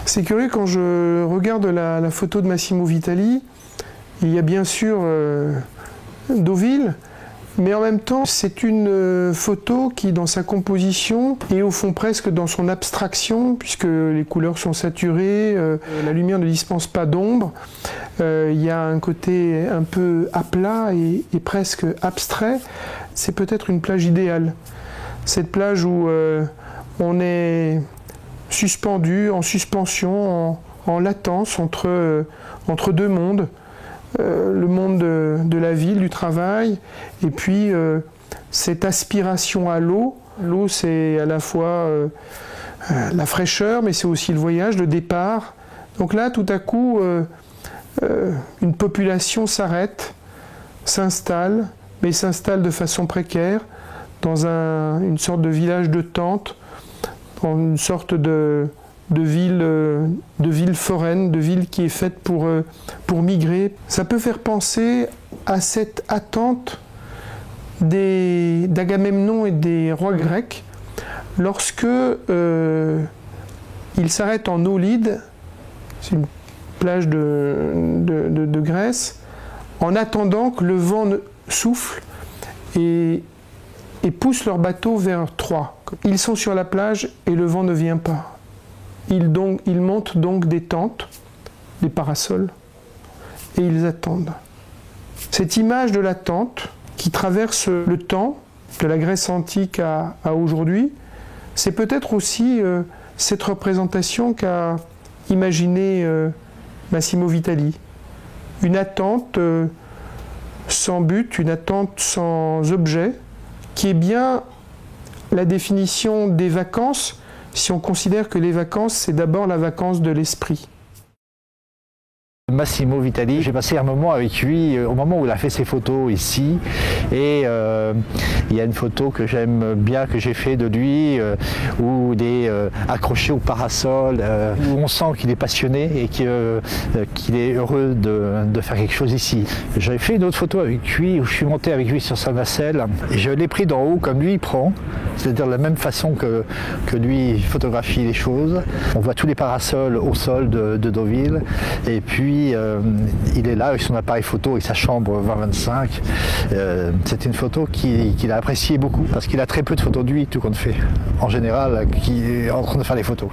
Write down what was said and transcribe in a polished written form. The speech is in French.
C'est curieux, quand je regarde la photo de Massimo Vitali, il y a bien sûr Deauville, mais en même temps c'est une photo qui, dans sa composition, est au fond presque dans son abstraction, puisque les couleurs sont saturées, la lumière ne dispense pas d'ombre, il y a un côté un peu à plat et presque abstrait. C'est peut-être une plage idéale, cette plage où on est suspendu, en suspension, en latence entre deux mondes. Le monde de la ville, du travail, et puis cette aspiration à l'eau. L'eau, c'est à la fois la fraîcheur, mais c'est aussi le voyage, le départ. Donc là, tout à coup, une population s'arrête, s'installe, mais s'installe de façon précaire, dans une sorte de village de tentes, dans une sorte de ville foraine, de ville qui est faite pour migrer. Ça peut faire penser à cette attente d'Agamemnon et des rois grecs lorsque ils s'arrêtent en Aulide, c'est une plage de Grèce, en attendant que le vent souffle et pousse leur bateau vers Troie. Ils sont sur la plage et le vent ne vient pas. Ils montent donc des tentes, des parasols, et ils attendent. Cette image de la tente qui traverse le temps, de la Grèce antique à aujourd'hui, c'est peut-être aussi cette représentation qu'a imaginée Massimo Vitali. Une attente sans but, une attente sans objet, qui est bien la définition des vacances, si on considère que les vacances, c'est d'abord la vacance de l'esprit. Massimo Vitali, j'ai passé un moment avec lui au moment où il a fait ses photos ici, et il y a une photo que j'aime bien que j'ai fait de lui où il est accroché au parasol, où on sent qu'il est passionné et qu'il est heureux de faire quelque chose ici. J'avais fait une autre photo avec lui où je suis monté avec lui sur sa nacelle et je l'ai pris d'en haut comme lui il prend, c'est-à-dire de la même façon que lui photographie les choses. On voit tous les parasols au sol de Deauville, et puis il est là avec son appareil photo et sa chambre 20-25. C'est une photo qu'il a appréciée beaucoup parce qu'il a très peu de photos de lui, tout compte fait, en général, qui est en train de faire des photos.